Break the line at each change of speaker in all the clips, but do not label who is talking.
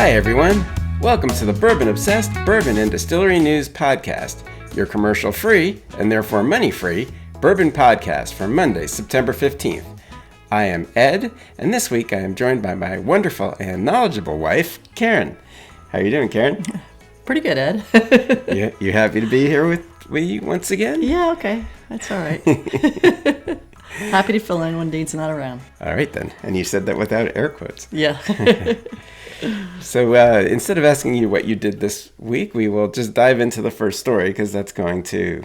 Hi, everyone. Welcome to the Bourbon Obsessed Bourbon and Distillery News Podcast, your commercial-free, and therefore money-free, bourbon podcast for Monday, September 15th. I am Ed, and this week I am joined by my wonderful and knowledgeable wife, Karen. How are you doing, Karen?
Pretty good, Ed.
You happy to be here with me once again?
Yeah, okay. That's all right. Happy to fill in when Dean's not around.
All right, then. And you said that without air quotes.
Yeah.
So instead of asking you what you did this week, we will just dive into the first story because that's going to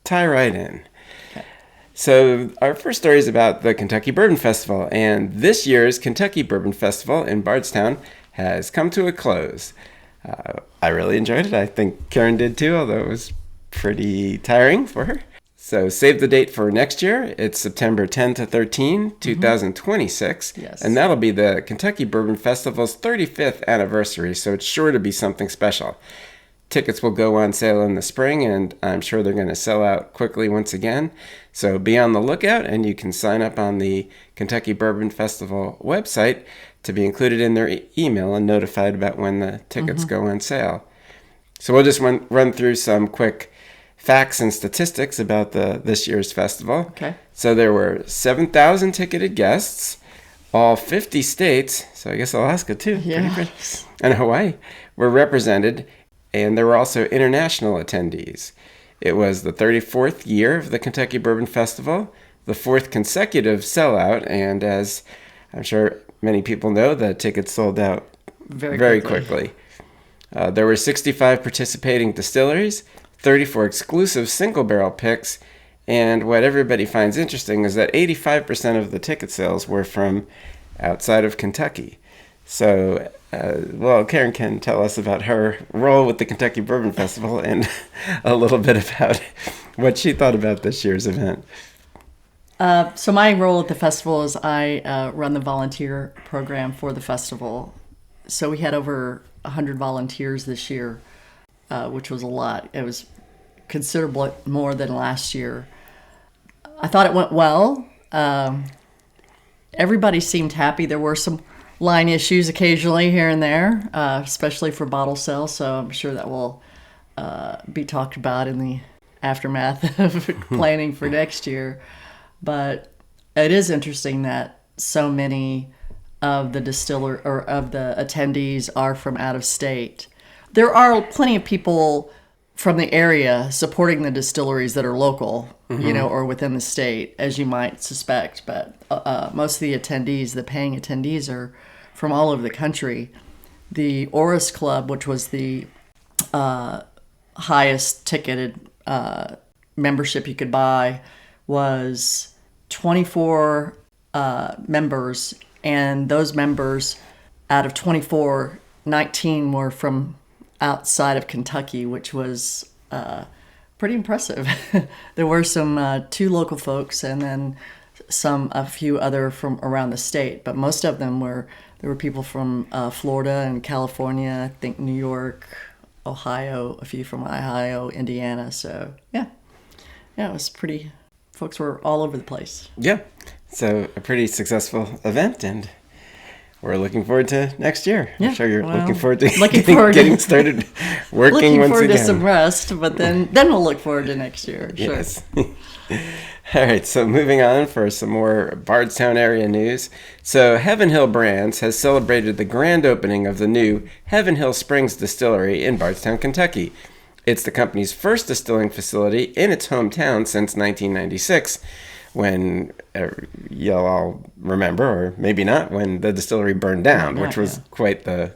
tie right in. Okay. So our first story is about the Kentucky Bourbon Festival, and this year's Kentucky Bourbon Festival in Bardstown has come to a close. I really enjoyed it. I think Karen did too, although it was pretty tiring for her. So save the date for next year. It's September 10 to 13, 2026.
Yes.
And that'll be the Kentucky Bourbon Festival's 35th anniversary, so it's sure to be something special. Tickets will go on sale in the spring, and I'm sure they're going to sell out quickly once again. So be on the lookout, and you can sign up on the Kentucky Bourbon Festival website to be included in their email and notified about when the tickets go on sale. So we'll just run through some quick facts and statistics about this year's festival.
Okay.
So there were 7,000 ticketed guests, all 50 states, so I guess Alaska too,
yeah,
and Hawaii were represented, and there were also international attendees. It was the 34th year of the Kentucky Bourbon Festival, the fourth consecutive sellout, and as I'm sure many people know, the tickets sold out very quickly. There were 65 participating distilleries, 34 exclusive single barrel picks, and what everybody finds interesting is that 85% of the ticket sales were from outside of Kentucky. So, Karen can tell us about her role with the Kentucky Bourbon Festival and a little bit about what she thought about this year's event.
So my role at the festival is I run the volunteer program for the festival. So we had over 100 volunteers this year, which was a lot. It was considerably more than last year. I thought it went well. Everybody seemed happy. There were some line issues occasionally here and there, especially for bottle sales, so I'm sure that will be talked about in the aftermath of planning for next year. But it is interesting that so many of the attendees are from out of state. There are plenty of people from the area supporting the distilleries that are local, or within the state, as you might suspect. But most of the attendees, the paying attendees, are from all over the country. The Oris Club, which was the highest ticketed membership you could buy, was 24 members, and those members, out of 24, 19 were from outside of Kentucky, which was pretty impressive. There were some 2 local folks, and then a few other from around the state, but most of them there were people from Florida and California, I think New York, Ohio, a few from Ohio, Indiana. So yeah, it was pretty. Folks were all over the place.
Yeah, so a pretty successful event, and we're looking forward to next year.
Yeah,
I'm sure you're looking forward to getting started working once again.
Looking forward to some rest, but then we'll look forward to next year. Sure.
Yes. All right, so moving on for some more Bardstown area news. So Heaven Hill Brands has celebrated the grand opening of the new Heaven Hill Springs Distillery in Bardstown, Kentucky. It's the company's first distilling facility in its hometown since 1996, when you'll all remember, or maybe not, when the distillery burned down, which was quite the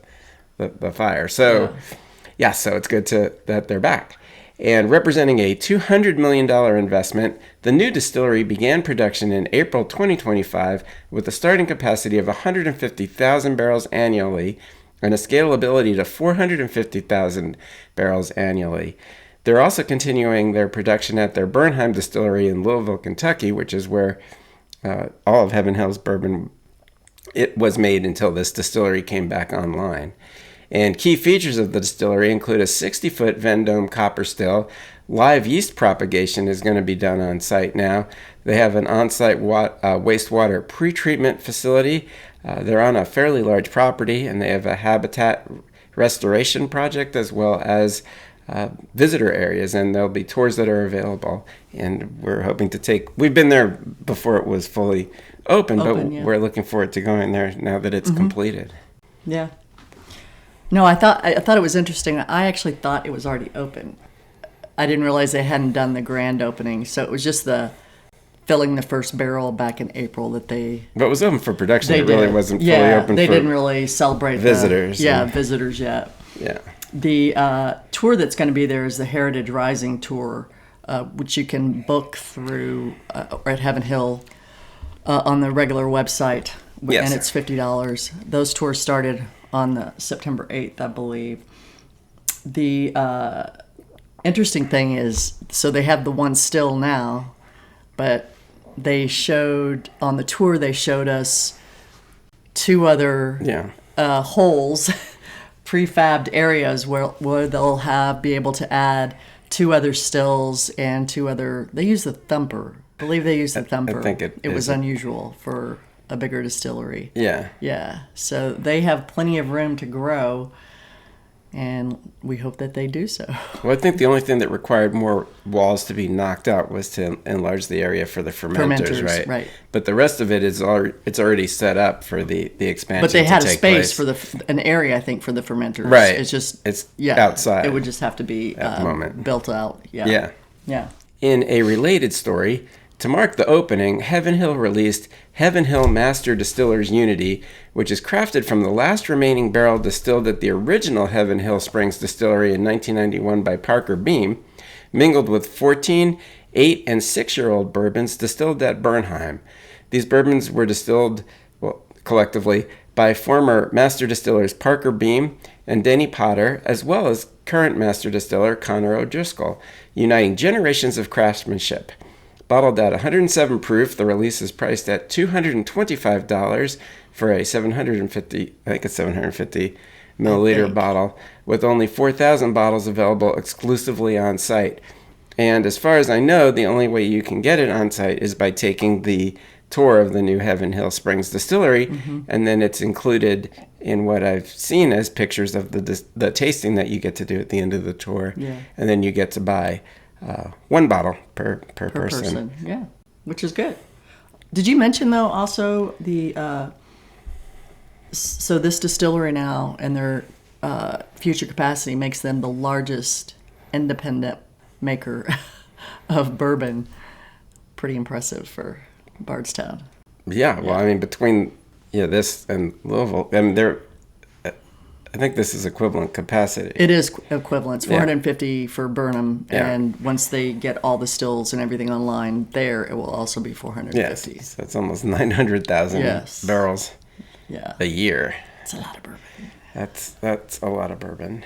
fire. So, so it's good that they're back. And representing a $200 million investment, the new distillery began production in April 2025 with a starting capacity of 150,000 barrels annually and a scalability to 450,000 barrels annually. They're also continuing their production at their Bernheim Distillery in Louisville, Kentucky, which is where all of Heaven Hill's bourbon was made until this distillery came back online. And key features of the distillery include a 60-foot Vendome copper still Live yeast propagation is going to be done on site now. They have an on-site wastewater pretreatment facility. They're on a fairly large property, and they have a habitat restoration project as well as visitor areas, and there'll be tours that are available. And we're hoping to we've been there before it was fully open, but
yeah.
we're looking forward to going there now that it's completed.
Yeah. No, I thought it was interesting. I actually thought it was already open. I didn't realize they hadn't done the grand opening, so it was just the filling the first barrel back in April that they...
But it was open for production. It really wasn't fully open
they
for
didn't really celebrate
visitors.
Visitors yet.
Yeah.
The tour that's going to be there is the Heritage Rising Tour, which you can book through at Heaven Hill on the regular website, and it's $50. Those tours started on September 8th, I believe. The interesting thing is, so they have the one still now, but they showed on the tour, they showed us two other holes, prefabbed areas where they'll be able to add two other stills and they use the thumper. I believe they use the thumper.
I think it
was unusual for a bigger distillery.
Yeah.
Yeah. So they have plenty of room to grow, and we hope that they do so.
Well, I think the only thing that required more walls to be knocked out was to enlarge the area for the fermenters, right? But the rest of it it's already set up for the expansion.
But they had a space
place.
for an area, I think, for the fermenters.
Right.
It's
outside.
It would just have to be
at the moment
built out.
Yeah.
Yeah.
In a related story, to mark the opening, Heaven Hill released Heaven Hill Master Distillers Unity, which is crafted from the last remaining barrel distilled at the original Heaven Hill Springs Distillery in 1991 by Parker Beam, mingled with 14, 8, and 6-year-old bourbons distilled at Bernheim. These bourbons were distilled, collectively, by former Master Distillers Parker Beam and Denny Potter, as well as current Master Distiller Connor O'Driscoll, uniting generations of craftsmanship. Bottled at 107 proof, the release is priced at $225 for a 750 milliliter bottle, with only 4,000 bottles available exclusively on site. And as far as I know, the only way you can get it on site is by taking the tour of the new Heaven Hill Springs Distillery, and then it's included in what I've seen as pictures of the tasting that you get to do at the end of the tour, and then you get to buy one bottle per person.
Yeah, which is good. Did you mention, though, also so this distillery now and their future capacity makes them the largest independent maker of bourbon. Pretty impressive for Bardstown.
Yeah, well, I mean, between this and Louisville, I mean, I think this is equivalent capacity.
It is equivalent. It's 450 for Burnham, and once they get all the stills and everything online there, it will also be 450.
Yes, so it's almost 900,000 barrels a year.
That's a lot of bourbon.
That's a lot of bourbon.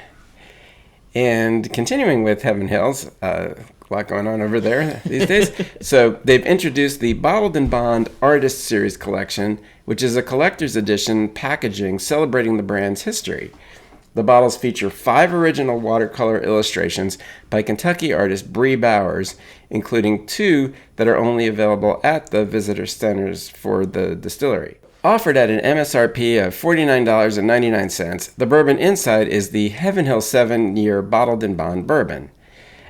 And continuing with Heaven Hills, a lot going on over there these days. So they've introduced the Bottled and Bond Artist Series collection, which is a collector's edition packaging celebrating the brand's history. The bottles feature 5 original watercolor illustrations by Kentucky artist Bree Bowers, including 2 that are only available at the visitor centers for the distillery. Offered at an MSRP of $49.99, the bourbon inside is the Heaven Hill 7-year Bottled and Bond bourbon.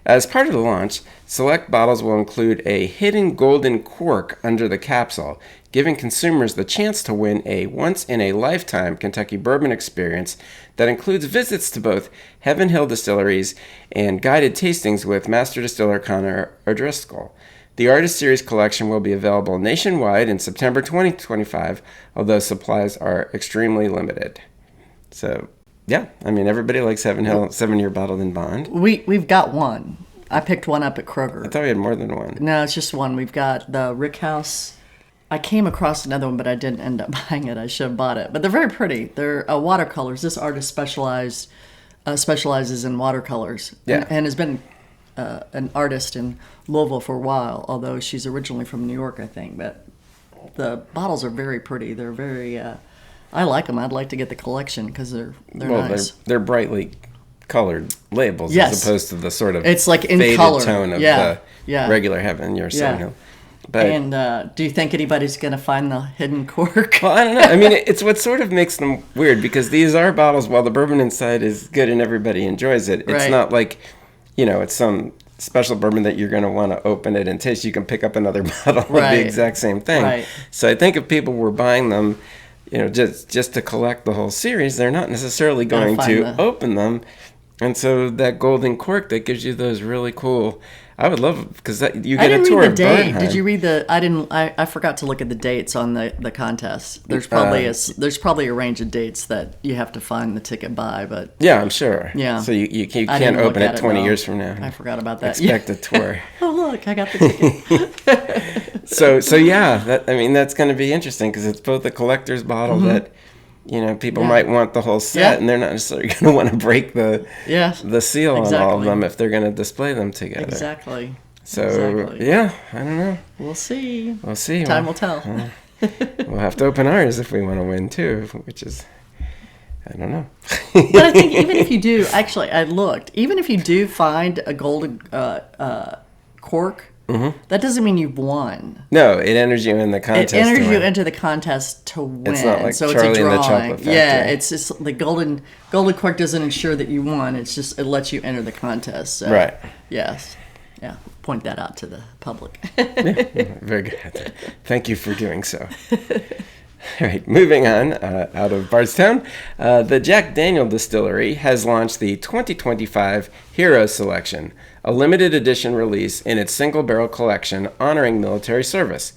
As part of the launch, select bottles will include a hidden golden cork under the capsule, giving consumers the chance to win a once-in-a-lifetime Kentucky bourbon experience that includes visits to both Heaven Hill distilleries and guided tastings with Master Distiller Connor O'Driscoll. The Artist Series collection will be available nationwide in September 2025, although supplies are extremely limited. So, yeah, I mean, everybody likes Heaven Hill 7-year Bottled and Bond.
We've got one. I picked one up at Kroger.
I thought we had more than one.
No, it's just one. We've got the Rick House. I came across another one, but I didn't end up buying it. I should have bought it. But they're very pretty. They're watercolors. This artist specializes in watercolors and has been an artist in Louisville for a while, although she's originally from New York, I think. But the bottles are very pretty. They're very... I like them. I'd like to get the collection because they're nice.
They're brightly colored labels
Yes.
as opposed to the sort of
It's like in
faded
color.
tone of
Yeah.
the regular Heaven Hill. But
And do you think anybody's going to find the hidden cork?
well, I don't know. I mean, it's what sort of makes them weird because these are bottles. While the bourbon inside is good and everybody enjoys it, it's
Right.
not like, it's some special bourbon that you're going to want to open it and taste. You can pick up another bottle of
Right.
the exact same thing.
Right.
So I think if people were buying them, just to collect the whole series, they're not necessarily going to open them. And so that golden cork that gives you those really cool. I would love because you get a tour of Bernheim.
Did you read the? I forgot to look at the dates on the contest. There's probably a range of dates that you have to find the ticket by, but
yeah, I'm sure.
Yeah,
so you can't open it 20 years from now.
I forgot about that.
Expect a tour.
Oh look, I got the ticket.
so yeah, that's going to be interesting because it's both a collector's bottle that. People might want the whole set, and they're not necessarily going to want to break the seal on all of them if they're going to display them together.
Exactly.
So, yeah, I don't know.
We'll see.
Time
will tell.
We'll have to open ours if we want to win, too, which is, I don't know.
But I think even if you do, actually, I looked, even if you do find a golden cork, that doesn't mean you've won.
No, it enters you in the contest.
It enters you into the contest to win.
It's not like
so
Charlie
it's a
and the
drawing.
Chocolate Factory.
Yeah, it's just the golden cork doesn't ensure that you won. It's just it lets you enter the contest. So,
right.
Yes. Yeah. Point that out to the public.
Yeah, very good. Thank you for doing so. All right, moving on out of Bardstown, the Jack Daniel Distillery has launched the 2025 Hero Selection, a limited edition release in its single barrel collection honoring military service.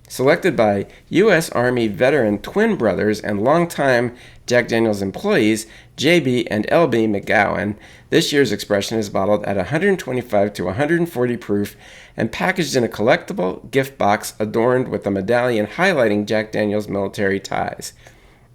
Selected by U.S. Army veteran twin brothers and longtime Jack Daniel's employees, J.B. and L.B. McGowan, this year's expression is bottled at 125 to 140 proof and packaged in a collectible gift box adorned with a medallion highlighting Jack Daniel's military ties.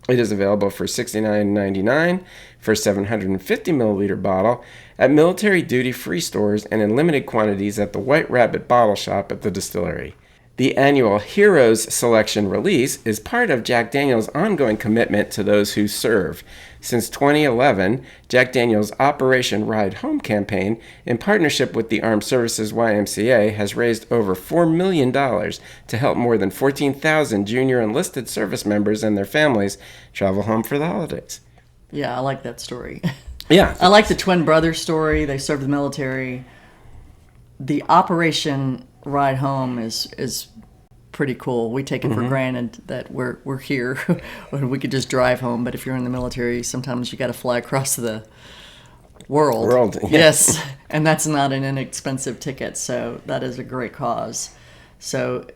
It is available for $69.99 for a 750 milliliter bottle at military duty-free stores and in limited quantities at the White Rabbit Bottle Shop at the distillery. The annual Heroes Selection release is part of Jack Daniel's ongoing commitment to those who serve. Since 2011, Jack Daniel's Operation Ride Home campaign, in partnership with the Armed Services YMCA, has raised over $4 million to help more than 14,000 junior enlisted service members and their families travel home for the holidays.
Yeah, I like that story.
Yeah.
I like the twin brothers story. They served the military. The Operation Ride Home is pretty cool. We take it for granted that we're here when we could just drive home, but if you're in the military, sometimes you got to fly across the world.
Yeah.
Yes, and that's not an inexpensive ticket, so that is a great cause. So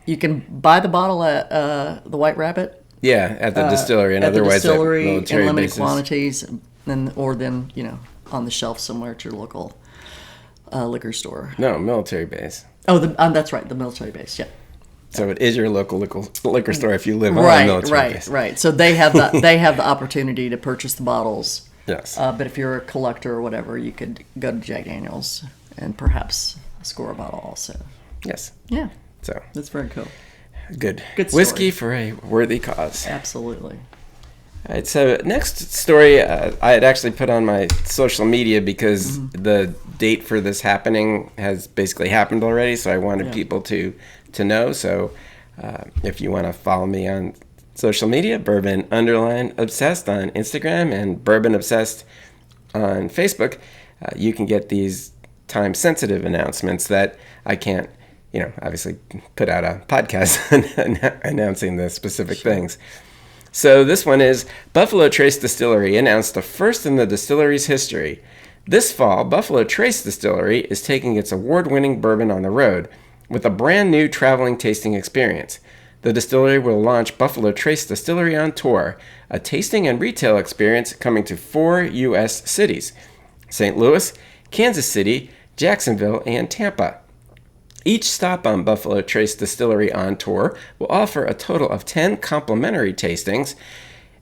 you can buy the bottle at the White Rabbit.
Yeah, at the distillery, and
at
otherwise
the distillery
at military
in limited
bases.
quantities, or then on the shelf somewhere at your local liquor store.
No, military base.
Oh, that's right, the military base. Yeah.
So it is your local liquor store if you live on a military base.
Right. So they have the opportunity to purchase the bottles.
Yes.
But if you're a collector or whatever, you could go to Jack Daniel's and perhaps score a bottle also.
Yes.
Yeah.
So
that's very cool.
Good
story.
Whiskey for a worthy cause.
Absolutely.
All right, so next story I had actually put on my social media because the date for this happening has basically happened already, so I wanted people to know. So if you want to follow me on social media, Bourbon_Obsessed on Instagram and Bourbon Obsessed on Facebook, you can get these time-sensitive announcements that I can't, obviously put out a podcast announcing the specific things. So this one is Buffalo Trace Distillery announced the first in the distillery's history. This fall, Buffalo Trace Distillery is taking its award-winning bourbon on the road with a brand new traveling tasting experience. The distillery will launch Buffalo Trace Distillery on Tour, a tasting and retail experience coming to 4 U.S. cities: St. Louis, Kansas City, Jacksonville, and Tampa. Each stop on Buffalo Trace Distillery on Tour will offer a total of 10 complimentary tastings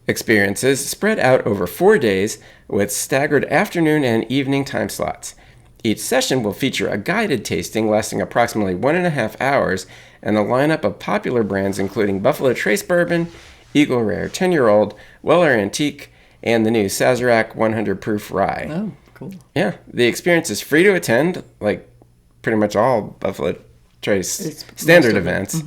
experiences spread out over 4 days with staggered afternoon and evening time slots. Each session will feature a guided tasting lasting approximately 1.5 hours and a lineup of popular brands including Buffalo Trace Bourbon, Eagle Rare 10-year-old, Weller Antique, and the new Sazerac 100 Proof Rye.
Oh. cool.
Yeah, the experience is free to attend, like pretty much all Buffalo Trace
It's
standard
most of it.
events.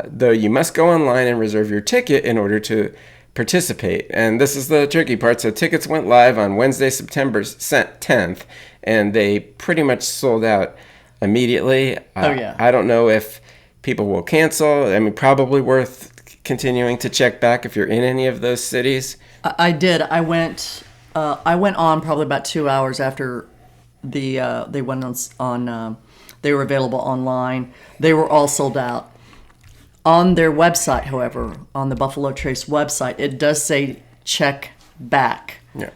Though you must go online and reserve your ticket in order to participate. And this is the tricky part. So tickets went live on Wednesday, September 10th, and they pretty much sold out immediately.
Oh, yeah.
I don't know if people will cancel. I mean, probably worth continuing to check back if you're in any of those cities.
I did. I went on probably about 2 hours after they went on. They were available online. They were all sold out. On their website, however, on the Buffalo Trace website, it does say check back.
Yeah.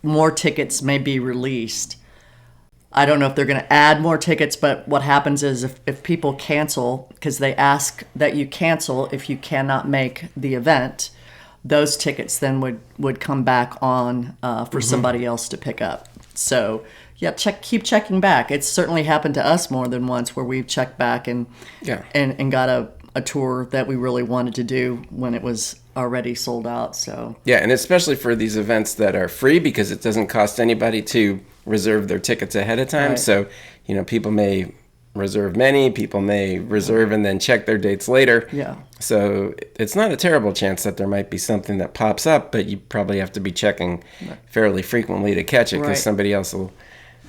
More tickets may be released. I don't know if they're going to add more tickets, but what happens is if people cancel, because they ask that you cancel if you cannot make the event, those tickets then would come back on for somebody else to pick up. So yeah, keep checking back. It's certainly happened to us more than once where we've checked back and got a tour that we really wanted to do when it was already sold out. So
yeah, and especially for these events that are free, because it doesn't cost anybody to reserve their tickets ahead of time.
Right.
So, people may reserve many, people may reserve and then check their dates later.
Yeah.
So it's not a terrible chance that there might be something that pops up, but you probably have to be checking fairly frequently to catch it, because somebody else will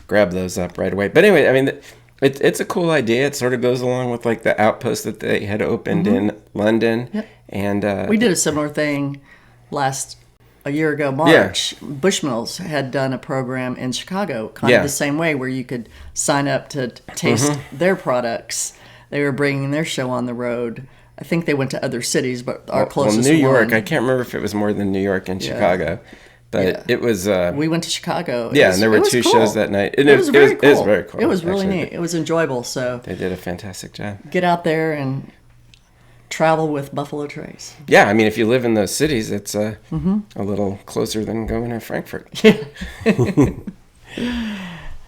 grab those up right away. But anyway, I mean, it's a cool idea. It sort of goes along with like the outpost that they had opened in London.
Yep.
And
we did a similar thing a year ago, March. Yeah. Bushmills had done a program in Chicago, kind of the same way, where you could sign up to taste their products. They were bringing their show on the road. I think they went to other cities, but our closest
New York,
one,
I can't remember if it was more than New York and Chicago. But it was...
we went to Chicago.
And there were two shows that night.
It was very cool.
It was very cool.
It was really neat. It was enjoyable. So
they did a fantastic job.
Get out there and travel with Buffalo Trace.
Yeah, I mean, if you live in those cities, it's a little closer than going to Frankfurt.
Yeah.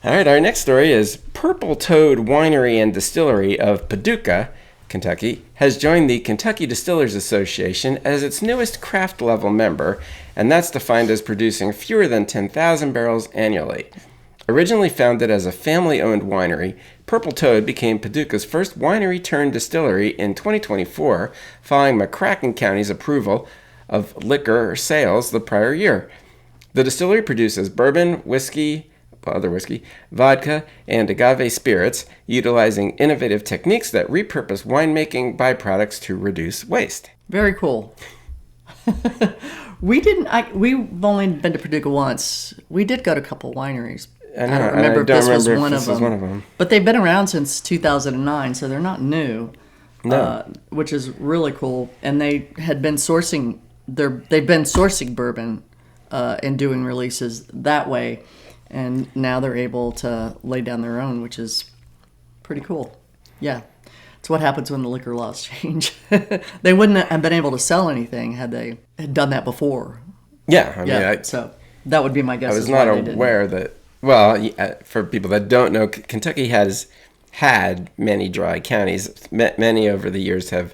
All right, our next story is Purple Toad Winery and Distillery of Paducah, Kentucky, has joined the Kentucky Distillers Association as its newest craft-level member, and that's defined as producing fewer than 10,000 barrels annually. Originally founded as a family-owned winery, Purple Toad became Paducah's first winery-turned-distillery in 2024, following McCracken County's approval of liquor sales the prior year. The distillery produces bourbon, other whiskey, vodka, and agave spirits, utilizing innovative techniques that repurpose winemaking byproducts to reduce waste.
Very cool. We've only been to Paducah once. We did go to a couple wineries. I don't remember if this was one of them. But they've been around since 2009, so they're not new.
No.
Which is really cool. And they had been sourcing bourbon and doing releases that way. And now they're able to lay down their own, which is pretty cool. Yeah. It's what happens when the liquor laws change. They wouldn't have been able to sell anything had they had done that before.
Yeah. I mean,
so that would be my guess.
I was not aware that, for people that don't know, Kentucky has had many dry counties. Many over the years have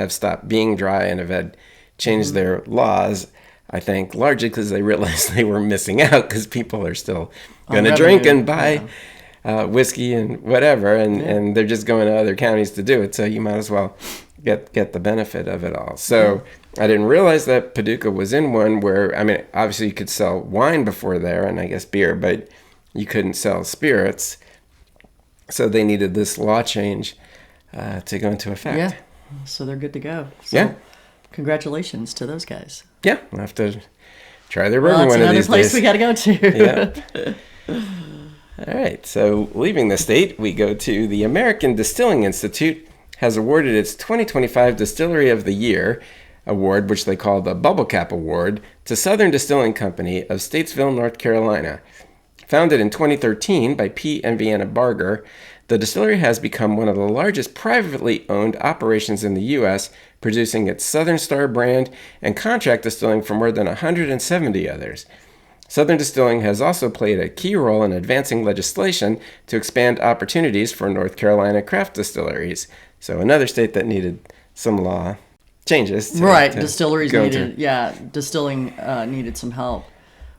stopped being dry and have had changed their laws. I think largely because they realized they were missing out, because people are still going to drink and buy whiskey and whatever, and they're just going to other counties to do it. So you might as well get the benefit of it all. So I didn't realize that Paducah was in one where, I mean, obviously you could sell wine before there, and I guess beer, but you couldn't sell spirits. So they needed this law change to go into effect.
Yeah, so they're good to go. So congratulations to those guys.
Yeah, we'll have to try their bourbon one of these days.
It's another place we got to go to.
Yeah. All right, so leaving the state, we go to the American Distilling Institute has awarded its 2025 Distillery of the Year award, which they call the Bubble Cap Award, to Southern Distilling Company of Statesville, North Carolina. Founded in 2013 by Pete and Vienna Barger, the distillery has become one of the largest privately owned operations in the U.S., producing its Southern Star brand and contract distilling for more than 170 others. Southern Distilling has also played a key role in advancing legislation to expand opportunities for North Carolina craft distilleries. So another state that needed some law changes.
Distilleries needed, distilling needed some help.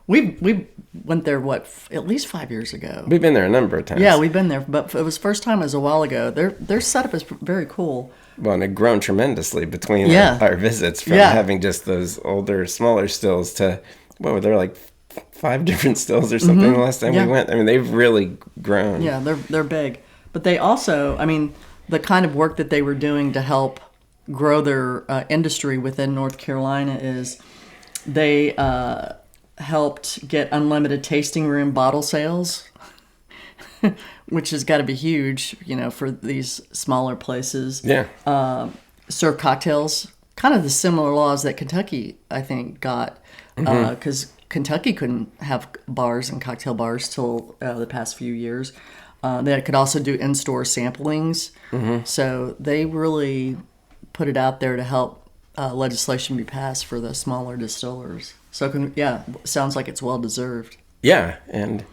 We've went there, at least 5 years ago.
We've been there a number of times.
Yeah, we've been there, but it was first time. It was a while ago. Their setup is very cool.
Well, and it grown tremendously between our visits from having just those older, smaller stills to, what were there, like 5 different stills or something the last time we went? I mean, they've really grown.
Yeah, they're big. But they also, I mean, the kind of work that they were doing to help grow their industry within North Carolina is they helped get unlimited tasting room bottle sales, which has got to be huge, for these smaller places.
Yeah.
Serve cocktails, kind of the similar laws that Kentucky, I think, got, because Kentucky couldn't have bars and cocktail bars till the past few years. They could also do in-store samplings. So they really put it out there to help legislation be passed for the smaller distillers. So, sounds like it's well-deserved.
Yeah, and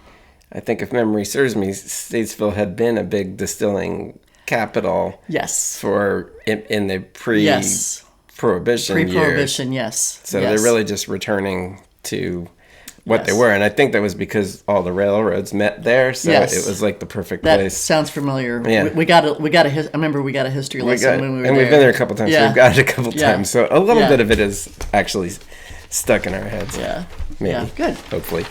I think if memory serves me, Statesville had been a big distilling capital.
Yes.
For in the pre-prohibition years.
Pre-prohibition, yes.
So they're really just returning to what they were, and I think that was because all the railroads met there, so it was like the perfect place.
That sounds familiar.
Yeah.
I remember we got a history lesson when we were there.
And we've been there a couple times, so we've got it a couple times, so a little bit of it is actually stuck in our heads.
Yeah.
Maybe.
Yeah, good.
Hopefully.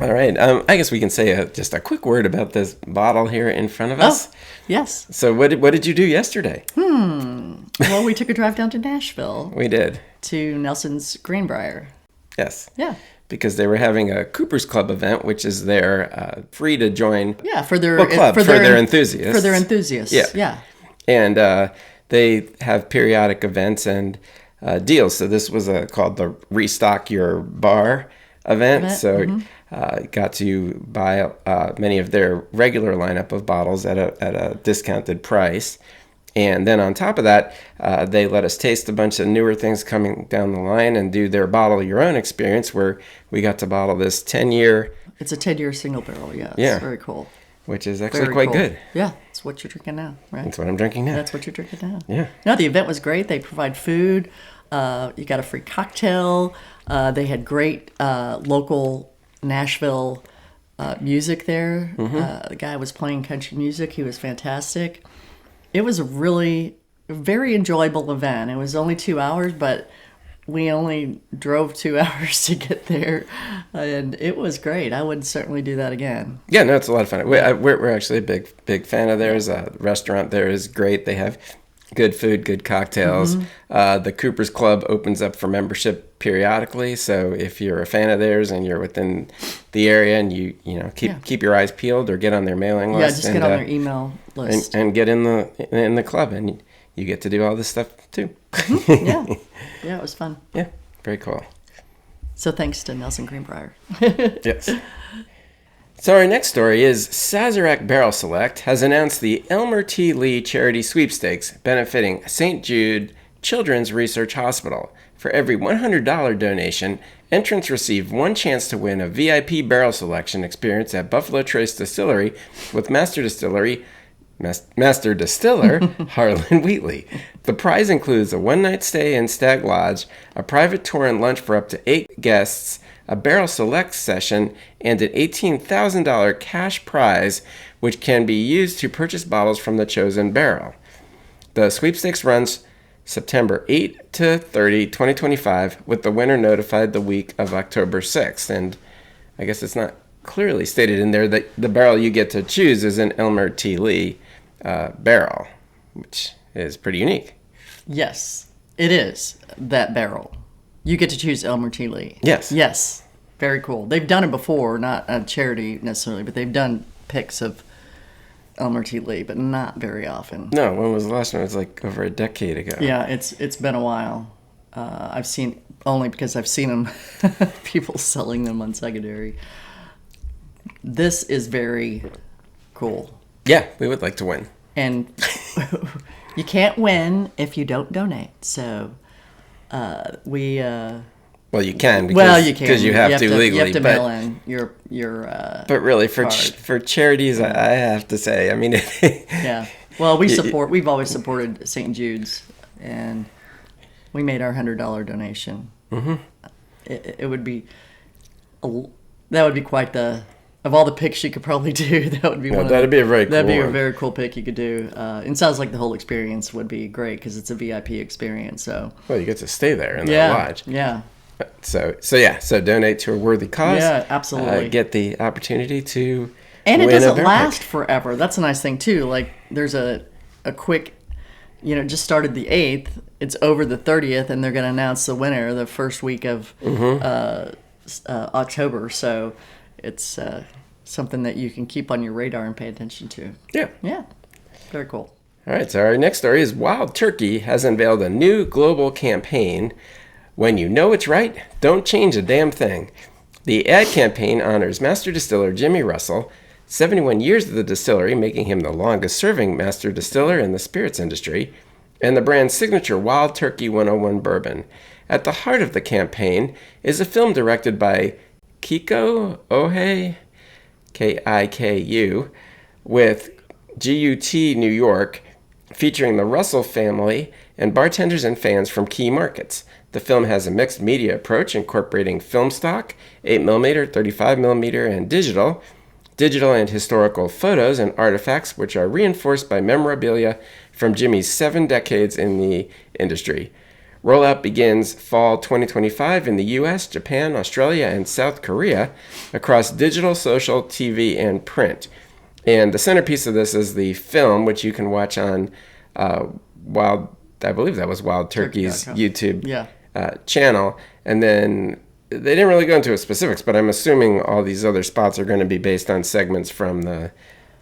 All right. I guess we can say just a quick word about this bottle here in front of us.
Oh, yes.
So what did you do yesterday?
Well, we took a drive down to Nashville.
We did.
To Nelson's Greenbrier.
Yes.
Yeah.
Because they were having a Cooper's Club event, which is their free to join.
Yeah, for their
club for their enthusiasts.
For their enthusiasts. Yeah.
And they have periodic events and deals. So this was called the Restock Your Bar event. So got to buy many of their regular lineup of bottles at a discounted price. And then on top of that, they let us taste a bunch of newer things coming down the line and do their bottle your own experience, where we got to bottle this 10-year.
It's a 10-year single barrel, yeah. It's very cool.
Which is actually quite good.
Yeah, it's what you're drinking now, right?
That's what I'm drinking now.
That's what you're drinking now.
Yeah.
No, the event was great. They provide food. You got a free cocktail. They had great local Nashville music there. The guy was playing country music. He was fantastic. It was a really very enjoyable event. It was only 2 hours, but we only drove 2 hours to get there, and it was great. I would certainly do that again.
Yeah, no, it's a lot of fun. We're actually a big fan of theirs. The restaurant there is great. They have good food, good cocktails. The Cooper's Club opens up for membership periodically, so if you're a fan of theirs and you're within the area and you keep your eyes peeled or get on their mailing list.
Yeah, just get on their email list
and get in the club, and you get to do all this stuff too.
Yeah, it was fun.
Yeah, very cool.
So thanks to Nelson Greenbrier.
Yes. So our next story is Sazerac Barrel Select has announced the Elmer T. Lee Charity Sweepstakes benefiting St. Jude Children's Research Hospital. For every $100 donation, entrants receive one chance to win a VIP barrel selection experience at Buffalo Trace Distillery with Master Distiller Harlan Wheatley. The prize includes a one-night stay in Stag Lodge, a private tour and lunch for up to 8 guests, a barrel select session, and an $18,000 cash prize, which can be used to purchase bottles from the chosen barrel. The sweepstakes runs September 8 to 30, 2025, with the winner notified the week of October 6th. And I guess it's not clearly stated in there that the barrel you get to choose is an Elmer T. Lee barrel, which is pretty unique.
Yes, it is that barrel. You get to choose Elmer T. Lee.
Yes.
Yes. Very cool. They've done it before, not a charity necessarily, but they've done picks of Elmer T. Lee, but not very often.
No, when was the last one? It was like over a decade ago.
Yeah, it's been a while. I've seen, only because I've seen them, people selling them on secondary. This is very cool.
Yeah, we would like to win.
And you can't win if you don't donate, so...
Well, you can because you have to legally.
You have to mail in your.
But really, for charities, I have to say, I mean.
Yeah. Well, we've always supported St. Jude's, and we made our $100 donation. it would be that would be quite the of all the picks you could probably do. That would be
that'd be a very cool
that'd be a
one.
very cool pick you could do. It sounds like the whole experience would be great because it's a VIP experience. So
Well, you get to stay there in that lodge.
Yeah.
So donate to a worthy cause.
Yeah, absolutely.
Get the opportunity to
And it
win a
doesn't
beverage.
last forever. That's a nice thing too. Like there's a quick, it just started the 8th. It's over the 30th, and they're going to announce the winner the first week of October. So it's something that you can keep on your radar and pay attention to.
Yeah.
Yeah, very cool.
All right, so our next story is Wild Turkey has unveiled a new global campaign. When you know it's right, don't change a damn thing. The ad campaign honors master distiller Jimmy Russell, 71 years at the distillery, making him the longest-serving master distiller in the spirits industry, and the brand's signature Wild Turkey 101 bourbon. At the heart of the campaign is a film directed by Kiko Ohe, Kiku, with GUT New York, featuring the Russell family and bartenders and fans from key markets. The film has a mixed media approach incorporating film stock, 8mm, 35mm, and digital and historical photos and artifacts which are reinforced by memorabilia from Jimmy's 7 decades in the industry. Rollout begins fall 2025 in the US, Japan, Australia, and South Korea across digital, social, TV, and print. And the centerpiece of this is the film, which you can watch on I believe that was Wild Turkey's
Turkey.com.
YouTube channel. And then they didn't really go into specifics, but I'm assuming all these other spots are going to be based on segments from that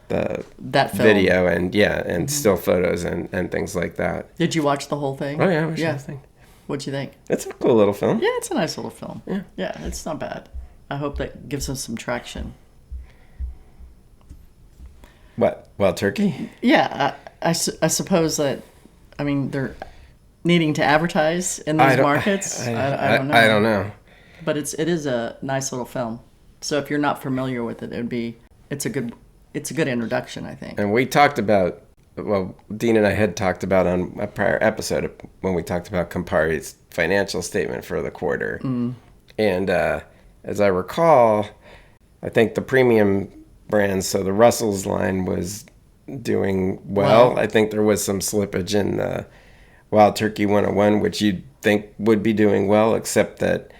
film.
Video and still photos and things like that.
Did you watch the whole thing?
Oh yeah, I watched the whole thing.
What'd you think?
It's a cool little film.
Yeah, it's a nice little film.
Yeah.
Yeah, it's not bad. I hope that gives us some traction.
What? Wild Turkey?
Yeah, I suppose that, they're needing to advertise in these markets. I don't know.
I don't know.
But it is a nice little film. So if you're not familiar with it, it's a good introduction, I think.
And we talked about, Dean and I had talked about on a prior episode when we talked about Campari's financial statement for the quarter. And as I recall, I think the premium brands, so the Russell's line was doing well. I think there was some slippage in the Wild Turkey 101, which you'd think would be doing well, except that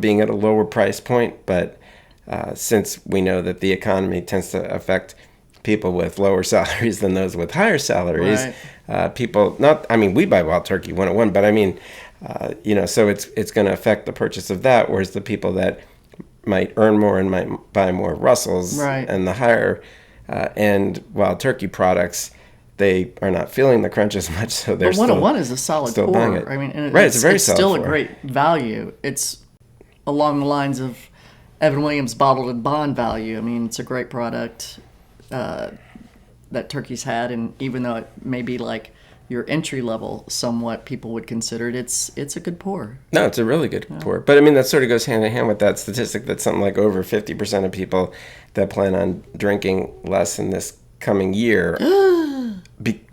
being at a lower price point. But since we know that the economy tends to affect people with lower salaries than those with higher salaries, people we buy Wild Turkey 101, but so it's going to affect the purchase of that, whereas the people that might earn more and might buy more Russells and the higher end Wild Turkey products, they are not feeling the crunch as much. So they're
but 101 is a solid
still
pour.
buying it.
It's a very solid still
pour.
A great value. It's along the lines of Evan Williams bottled and bond value. It's a great product that Turkey's had, and even though it may be like your entry level, somewhat people would consider it, it's a good pour.
No, it's a really good pour. But that sort of goes hand in hand with that statistic that something like over 50% of people that plan on drinking less in this coming year.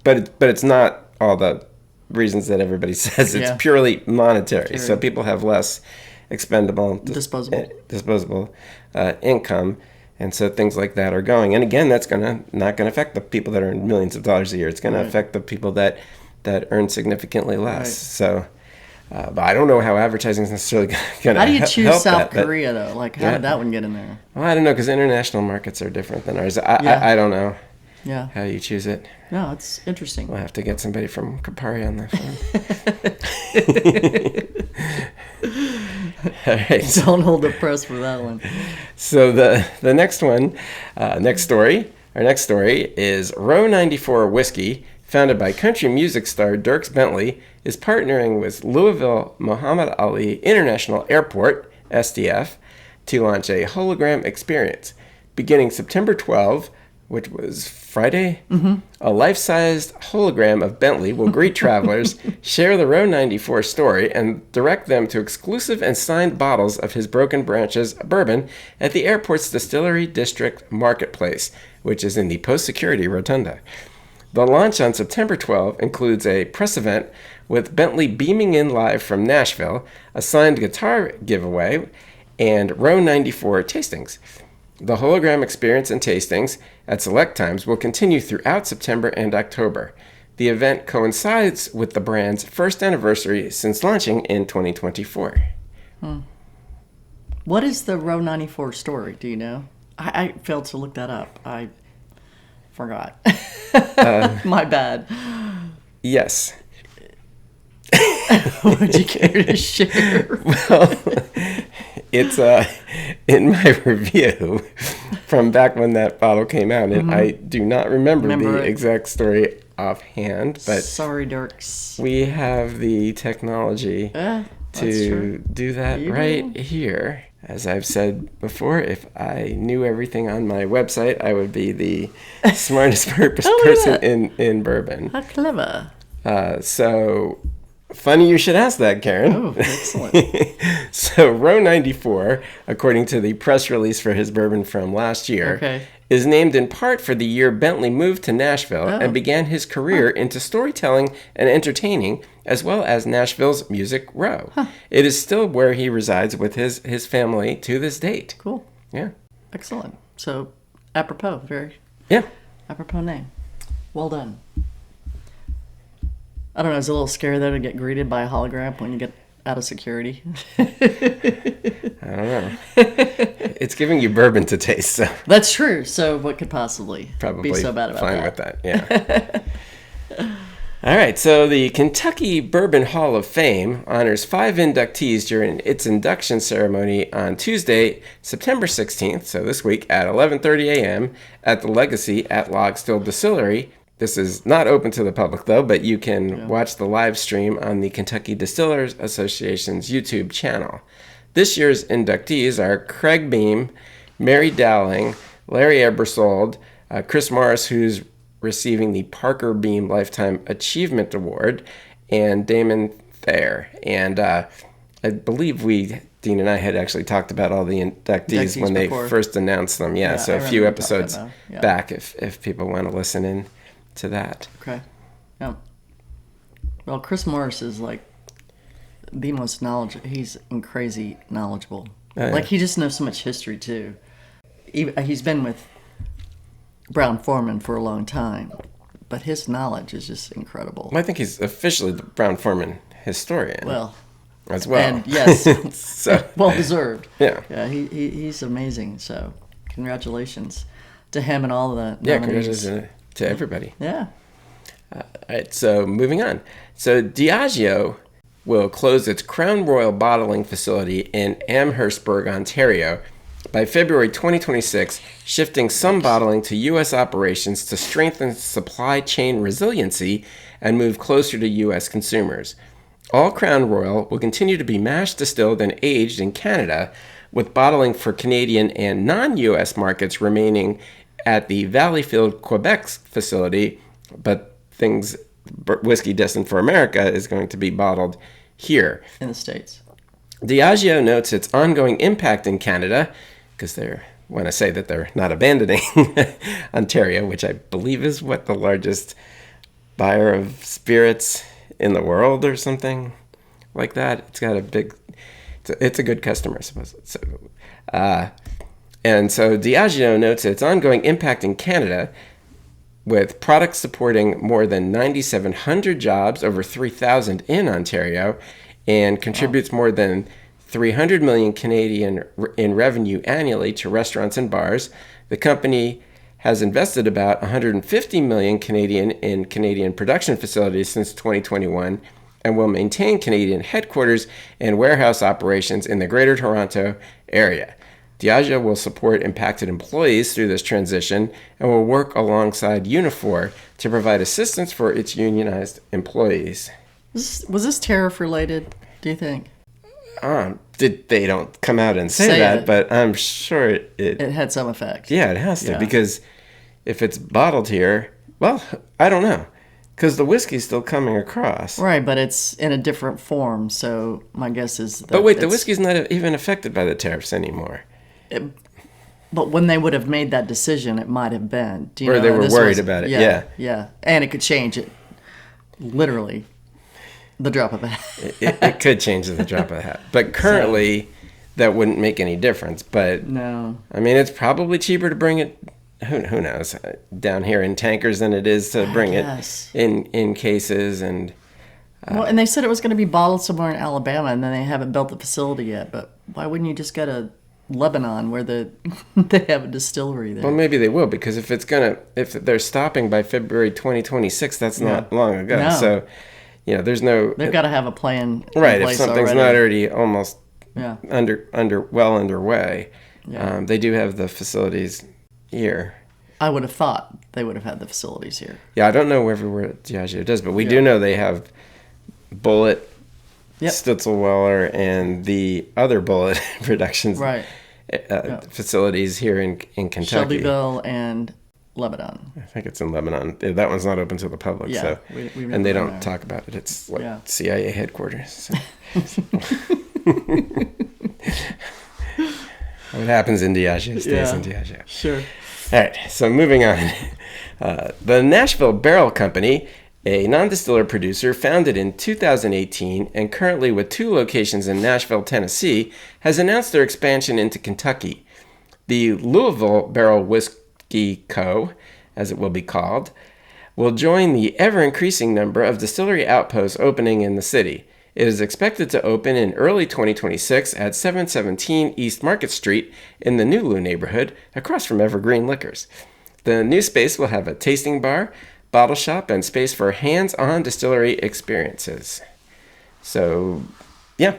But it's not all the reasons that everybody says. It's purely monetary. So people have less expendable disposable income. And so things like that are going. And again, that's not going to affect the people that earn millions of dollars a year. It's going to affect the people that earn significantly less. So, but I don't know how advertising is necessarily going to help.
How do you choose South Korea, though? How did that one get in there?
Well, I don't know, because international markets are different than ours. I don't know how you choose it.
No, it's interesting.
We'll have to get somebody from Campari on that phone. All right.
Don't hold the press for that one.
So the next one, our next story is Row 94 Whiskey, founded by country music star Dierks Bentley, is partnering with Louisville Muhammad Ali International Airport, SDF, to launch a hologram experience. Beginning September 12, which was Friday, a life-sized hologram of Bentley will greet travelers, share the Row 94 story, and direct them to exclusive and signed bottles of his Broken Branches bourbon at the airport's Distillery District Marketplace, which is in the post-security rotunda. The launch on September 12 includes a press event with Bentley beaming in live from Nashville, a signed guitar giveaway, and Row 94 tastings. The hologram experience and tastings at select times will continue throughout September and October. The event coincides with the brand's first anniversary since launching in 2024.
What is the Row 94 story? Do you know? I failed to look that up. I forgot. My bad.
Yes.
Would you care to share?
Well, it's in my review from back when that bottle came out, and I do not remember the exact story offhand, but
sorry, Dirks.
We have the technology to do that right here. As I've said before, if I knew everything on my website, I would be the smartest person in bourbon.
How clever.
So, funny you should ask that, Karen.
Oh, excellent.
So, Row 94, according to the press release for his bourbon from last year, is named in part for the year Bentley moved to Nashville and began his career into storytelling and entertaining, as well as Nashville's Music Row. It is still where he resides with his family to this date.
Cool.
Yeah.
Excellent. So, apropos, very apropos name. Well done. I don't know, it's a little scary though to get greeted by a hologram when you get out of security.
I don't know. It's giving you bourbon to taste, so
that's true. So what could possibly be so bad about
fine
that?
With that, yeah. All right, so the Kentucky Bourbon Hall of Fame honors 5 inductees during its induction ceremony on Tuesday, September 16th, so this week, at 11:30 a.m. at the Legacy at Log Still Distillery. This is not open to the public, though, but you can watch the live stream on the Kentucky Distillers Association's YouTube channel. This year's inductees are Craig Beam, Mary Dowling, Larry Ebersold, Chris Morris, who's receiving the Parker Beam Lifetime Achievement Award, and Damon Thayer. And I believe Dean and I had actually talked about all the inductees when they first announced them. Yeah, so a few episodes back if people want to listen in to that.
Okay. Yeah. Well, Chris Morris is like the most knowledgeable. He's crazy knowledgeable. Like he just knows so much history too. He's been with Brown Forman for a long time, but his knowledge is just incredible.
Well, I think he's officially the Brown Forman historian.
Well,
as well.
And yes,
so
well deserved.
Yeah.
Yeah. He's amazing. So, congratulations to him and all the nominees.
Yeah, congratulations to everybody.
Yeah.
All right, so moving on. So Diageo will close its Crown Royal bottling facility in Amherstburg, Ontario by February 2026, shifting some bottling to U.S. operations to strengthen supply chain resiliency and move closer to U.S. consumers. All Crown Royal will continue to be mash distilled and aged in Canada, with bottling for Canadian and non-U.S. markets remaining at the Valleyfield, Quebec facility, but whiskey destined for America is going to be bottled here.
In the States.
Diageo notes its ongoing impact in Canada, because they want to say that they're not abandoning Ontario, which I believe is the largest buyer of spirits in the world or something like that. It's got it's a good customer, I suppose. So, and so Diageo notes its ongoing impact in Canada, with products supporting more than 9,700 jobs, over 3,000 in Ontario, and contributes more than 300 million Canadian in revenue annually to restaurants and bars. The company has invested about 150 million Canadian in Canadian production facilities since 2021 and will maintain Canadian headquarters and warehouse operations in the Greater Toronto area. Diageo will support impacted employees through this transition and will work alongside Unifor to provide assistance for its unionized employees.
Was this tariff related, do you think?
They don't come out and say that, but I'm sure it
had some effect.
Yeah, it has to, because if it's bottled here, well, I don't know, because the whiskey's still coming across.
Right, but it's in a different form, so my guess is that...
But wait, the whiskey's not even affected by the tariffs anymore.
But when they would have made that decision, it might have been. Do you know,
they were worried about it,
yeah. And it could change it, literally. The drop of a hat.
It could change at the drop of a hat. But currently, that wouldn't make any difference. But
No.
I mean, it's probably cheaper to bring it, who knows, down here in tankers than it is to bring it in cases. And
well, and they said it was going to be bottled somewhere in Alabama, and then they haven't built the facility yet. But why wouldn't you just go to Lebanon where they have a distillery there?
Well, maybe they will, because if they're stopping by February 2026, that's not long ago.
No.
So, there's no.
They've got to have a plan.
Right,
in
if
place
something's
already.
not already almost
Yeah.
underway,
Yeah.
they do have the facilities here.
I would have thought they would have had the facilities here.
Yeah, I don't know everywhere Diageo does, but we do know they have Bullet, Stitzelweller, and the other Bullet productions facilities here in Kentucky.
Shelbyville and Lebanon.
I think it's in Lebanon. That one's not open to the public, so and they don't talk about it. It's like CIA headquarters. So. What happens in Diageo stays in Diageo.
Sure.
All right, so moving on. The Nashville Barrel Company, a non-distiller producer founded in 2018 and currently with 2 locations in Nashville, Tennessee, has announced their expansion into Kentucky. The Louisville Barrel Whiskey Co., as it will be called, will join the ever-increasing number of distillery outposts opening in the city. It is expected to open in early 2026 at 717 East Market Street in the New Lou neighborhood, across from Evergreen Liquors. The new space will have a tasting bar, bottle shop, and space for hands-on distillery experiences. So, yeah.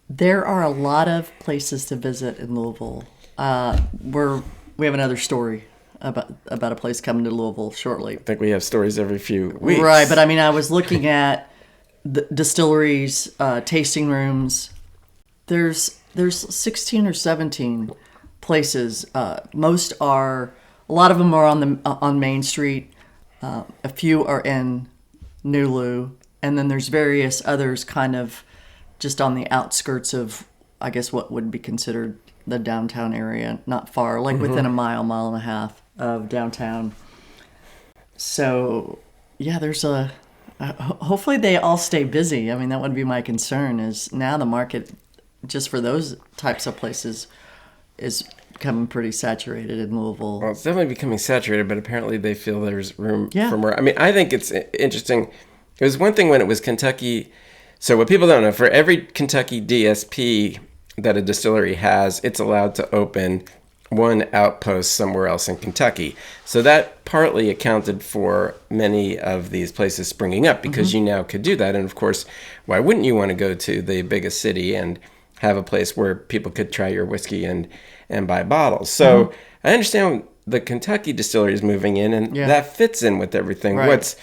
There are a lot of places to visit in Louisville. We have another story about a place coming to Louisville shortly.
I think we have stories every few weeks.
Right, but I mean, I was looking at the distilleries, tasting rooms. There's 16 or 17 places. A lot of them are on Main Street. A few are in New Lou, and then there's various others kind of just on the outskirts of, I guess, what would be considered the downtown area. Not far, like within a mile and a half of downtown. So, yeah, there's hopefully they all stay busy. I mean, that would be my concern, is now the market just for those types of places is becoming pretty saturated in Louisville.
Well, it's definitely becoming saturated, but apparently they feel there's room for more. I mean, I think it's interesting. It was one thing when it was Kentucky. So what people don't know, for every Kentucky DSP that a distillery has, it's allowed to open one outpost somewhere else in Kentucky. So that partly accounted for many of these places springing up, because you now could do that. And of course, why wouldn't you want to go to the biggest city and have a place where people could try your whiskey and buy bottles? So I understand the Kentucky distillery is moving in, and that fits in with everything.
Right.
What's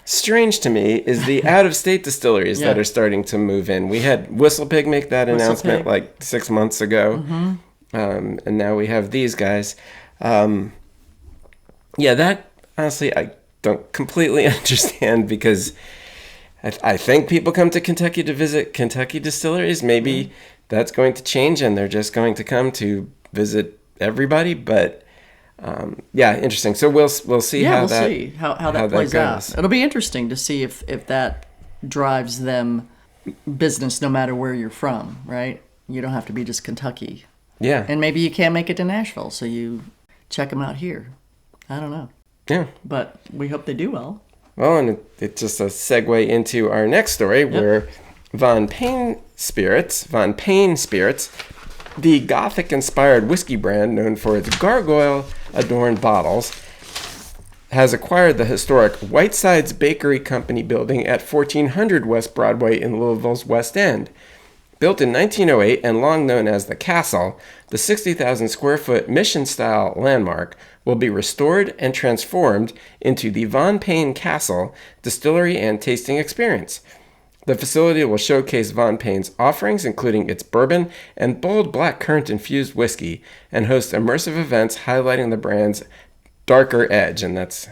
strange to me is the out-of-state distilleries that are starting to move in. We had Whistle Pig make that announcement like 6 months ago. And now we have these guys. That honestly I don't completely understand, because I think people come to Kentucky to visit Kentucky distilleries. Maybe that's going to change and they're just going to come to visit everybody. But interesting. So we'll see how
that plays out. It'll be interesting to see if that drives them business no matter where you're from, right? You don't have to be just Kentucky.
Yeah.
And maybe you can't make it to Nashville, so you check them out here. I don't know.
Yeah.
But we hope they do well.
Well, and it's just a segue into our next story, where Payne Spirits, the Gothic-inspired whiskey brand known for its gargoyle-adorned bottles, has acquired the historic Whitesides Bakery Company building at 1400 West Broadway in Louisville's West End. Built in 1908 and long known as the Castle, the 60,000 square foot mission-style landmark will be restored and transformed into the Von Payne Castle Distillery and Tasting Experience. The facility will showcase Von Payne's offerings, including its bourbon and bold black currant-infused whiskey, and host immersive events highlighting the brand's darker edge, and that's,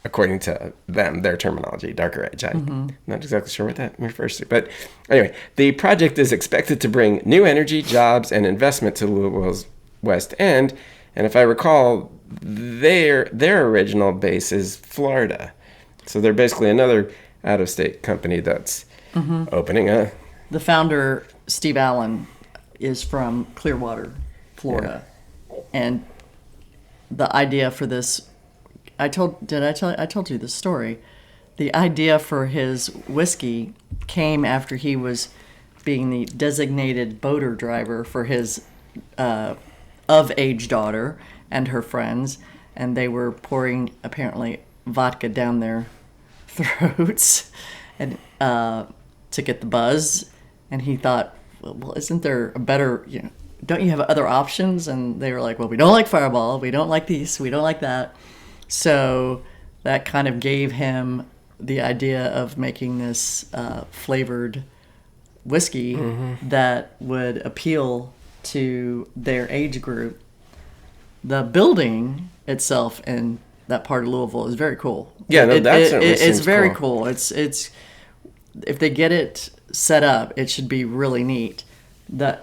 according to them, their terminology, darker edge. I'm not exactly sure what that refers to. But anyway, the project is expected to bring new energy, jobs, and investment to Louisville's West End. And if I recall, their original base is Florida. So they're basically another out-of-state company that's opening a...
The founder, Steve Allen, is from Clearwater, Florida. And the idea for this, I told you this story. The idea for his whiskey came after he was being the designated boater driver for his of-age daughter and her friends, and they were pouring, apparently, vodka down their throats and to get the buzz. And he thought, well, isn't there a better, don't you have other options? And they were like, well, we don't like Fireball, we don't like these, we don't like that. So that kind of gave him the idea of making this flavored whiskey that would appeal to their age group. The building itself in that part of Louisville is very cool.
Yeah, no, that certainly
it's
seems
very
cool.
cool. It's if they get it set up, it should be really neat. The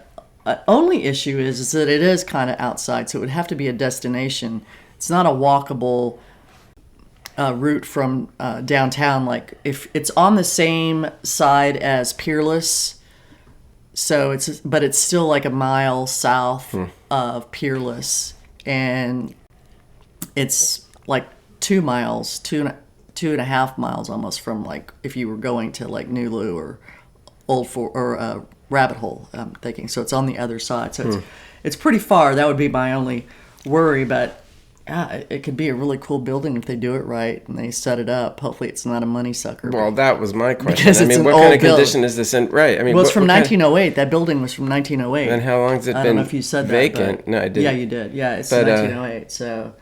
only issue is that it is kind of outside, so it would have to be a destination. It's not a walkable route from downtown. Like if it's on the same side as Peerless, so but it's still like a mile south of Peerless, and it's like 2 miles, two and a half miles almost from, like, if you were going to like Nulu or Rabbit Hole, I'm thinking. So it's on the other side. So it's pretty far. That would be my only worry, but it could be a really cool building if they do it right and they set it up. Hopefully it's not a money sucker.
Well, that was my question.
Because
I
it's
mean,
an
what
old
kind of condition
building.
is this in? Right. I mean,
Well, it's from
what kind
1908. That building was from 1908.
And how long has it been?
I don't know if you said
vacant?
that.
No, I didn't.
Yeah, you did. Yeah, it's
But,
1908. So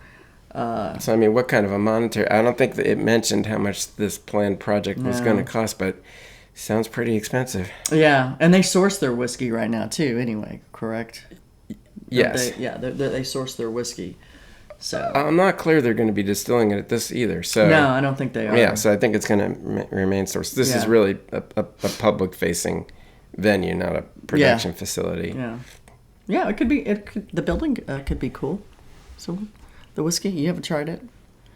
I mean, what kind of a monitor? I don't think that it mentioned how much this planned project was going to cost, but sounds pretty expensive.
yeah, and they source their whiskey right now too. Anyway, correct?
Yes.
They source their whiskey. So
I'm not clear they're going to be distilling it at this either. So
no, I don't think they are.
Yeah, so I think it's going to remain sourced. This is really a public-facing venue, not a production facility.
Yeah. It could be. The building could be cool. So the whiskey, you haven't tried it?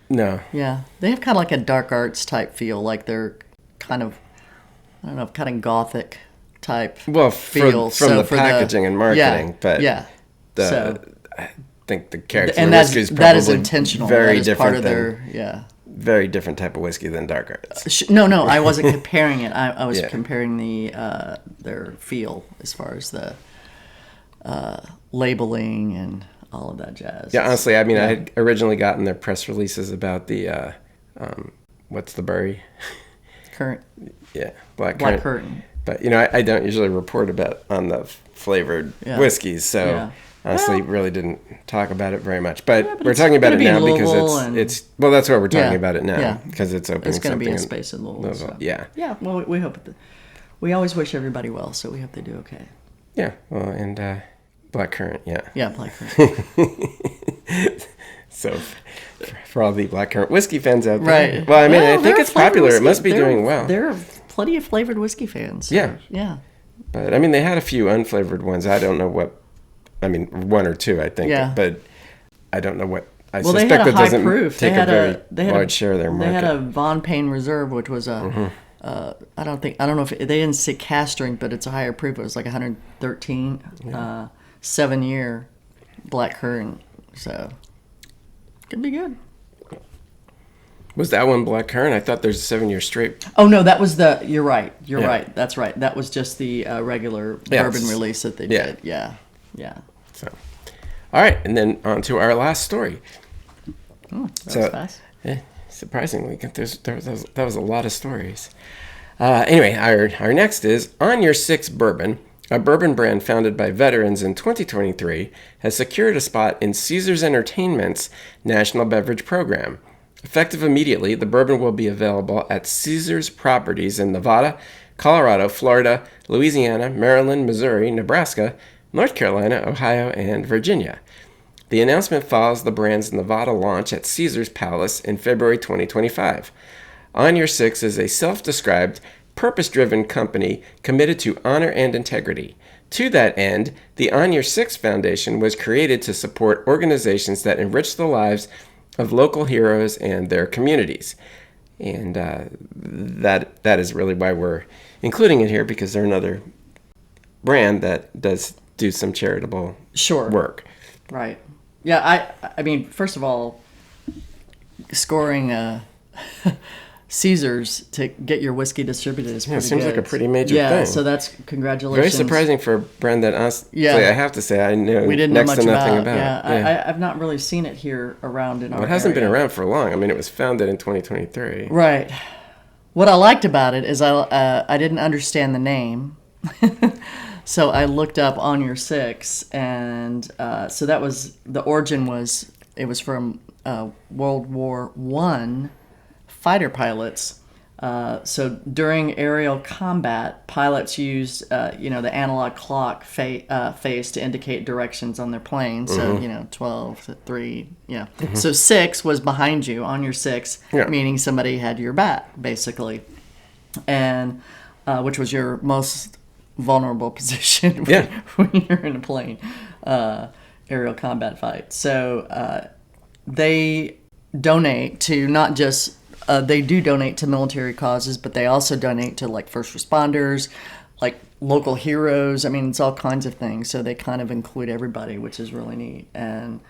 No.
Yeah, they have kind of like a dark arts type feel. Like they're kind of, I don't know, kind of gothic type.
Well,
feel.
from the packaging and marketing, but I think the character
and
of whiskey is probably
that is intentional.
Very
that is
different
part of
their very different type of whiskey than dark arts.
No, I wasn't comparing it. I was comparing their feel as far as the labeling and all of that jazz.
Yeah, honestly, I mean, I had originally gotten their press releases about the what's the berry?
Currant.
Yeah, black
currant.
But I don't usually report about on the flavored whiskeys, so. Honestly, really didn't talk about it very much, but we're talking about it now because it's well, that's why we're talking about it now because it's opening.
It's going
to
be in space in Louisville. So.
Yeah.
Well, we hope we always wish everybody well, so we hope they do okay.
Yeah. Well, and blackcurrant. Yeah.
Yeah, blackcurrant.
So, for all the blackcurrant whiskey fans out there,
right?
Well, I mean, I think it's popular. Whiskey. It must be doing well.
There are plenty of flavored whiskey fans. So,
yeah. But I mean, they had a few unflavored ones. I don't know what. I mean, one or two, I think. Yeah. But I don't know what. I suspect
they had
that doesn't
proof.
take a very large share of their market.
They had a Von Payne Reserve, which was a. I don't know if they didn't say cast strength, but it's a higher proof. It was like 113, 7-year black currant. So, could be good.
Was that one black currant? I thought there's a 7-year straight.
Oh no, that was the. You're right. You're right. That's right. That was just the regular bourbon release that they did. Yeah.
So, all right, and then on to our last story.
Oh, that was fast.
Surprisingly, that was a lot of stories. Anyway, our next is On Your Six Bourbon, a bourbon brand founded by veterans in 2023, has secured a spot in Caesars Entertainment's National Beverage Program. Effective immediately, the bourbon will be available at Caesars properties in Nevada, Colorado, Florida, Louisiana, Maryland, Missouri, Nebraska, North Carolina, Ohio, and Virginia. The announcement follows the brand's Nevada launch at Caesars Palace in February 2025. On Your Six is a self-described, purpose-driven company committed to honor and integrity. To that end, the On Your Six Foundation was created to support organizations that enrich the lives of local heroes and their communities. And that is really why we're including it here, because they're another brand that does do some charitable work.
Right. Yeah, I mean, first of all, scoring Caesars to get your whiskey distributed is pretty good.
It seems like a pretty major thing.
Yeah, so that's congratulations.
Very surprising for a brand that honestly, I have to say, I know
we didn't
next
know much
to nothing about.
Yeah. I've not really seen it here around in our area.
It hasn't been around for long. I mean, it was founded in 2023.
Right. What I liked about it is I didn't understand the name. So I looked up On Your Six, and so that was, the origin was, it was from World War I fighter pilots. So during aerial combat, pilots used, the analog clock face to indicate directions on their plane. So, 12 to 3, yeah. Mm-hmm. So 6 was behind you, on your 6, meaning somebody had your back, basically. And which was your most vulnerable position when you're in a plane aerial combat fight. So they donate to not just they do donate to military causes, but they also donate to like first responders, like local heroes. I mean, it's all kinds of things. So they kind of include everybody, which is really neat. And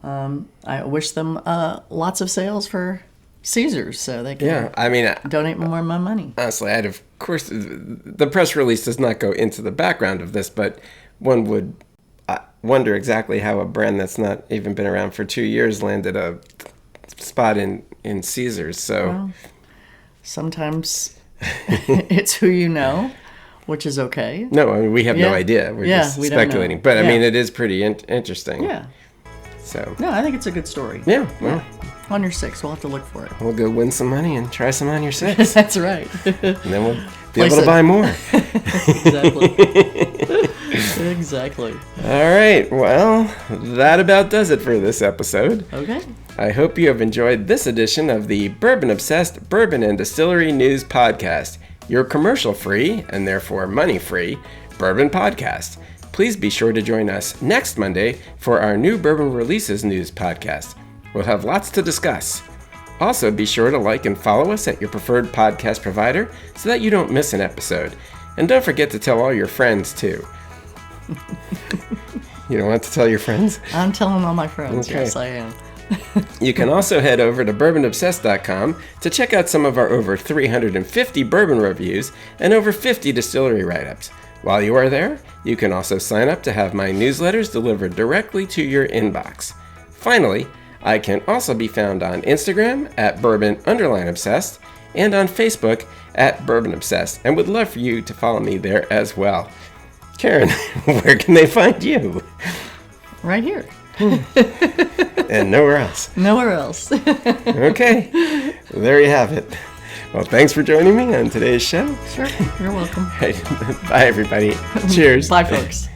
I wish them lots of sales for Caesars, so they can donate more of my money.
Honestly, of course, the press release does not go into the background of this, but one would wonder exactly how a brand that's not even been around for 2 years landed a spot in Caesars. So
sometimes it's who you know, which is okay.
No, I mean, we have no idea. We're just speculating. But I mean, it is pretty interesting.
Yeah.
So.
No, I think it's a good story.
Yeah. Well.
On your 6, we'll have to look for it.
We'll go win some money and try some on your 6.
That's right.
And then we'll be able to buy more.
Exactly.
All right. Well, that about does it for this episode.
Okay.
I hope you have enjoyed this edition of the Bourbon Obsessed Bourbon and Distillery News Podcast, your commercial-free, and therefore money-free, bourbon podcast. Please be sure to join us next Monday for our new Bourbon Releases News Podcast. We'll have lots to discuss. Also, be sure to like and follow us at your preferred podcast provider so that you don't miss an episode. And don't forget to tell all your friends, too. You don't want to tell your friends?
I'm telling all my friends. Okay. Yes, I am.
You can also head over to bourbonobsessed.com to check out some of our over 350 bourbon reviews and over 50 distillery write-ups. While you are there, you can also sign up to have my newsletters delivered directly to your inbox. Finally, I can also be found on Instagram at Bourbon_Obsessed and on Facebook at Bourbon Obsessed, and would love for you to follow me there as well. Karen, where can they find you?
Right here.
And nowhere else.
Nowhere else.
Okay. There you have it. Well, thanks for joining me on today's show.
Sure. You're welcome.
Bye, everybody. Cheers.
Bye, folks.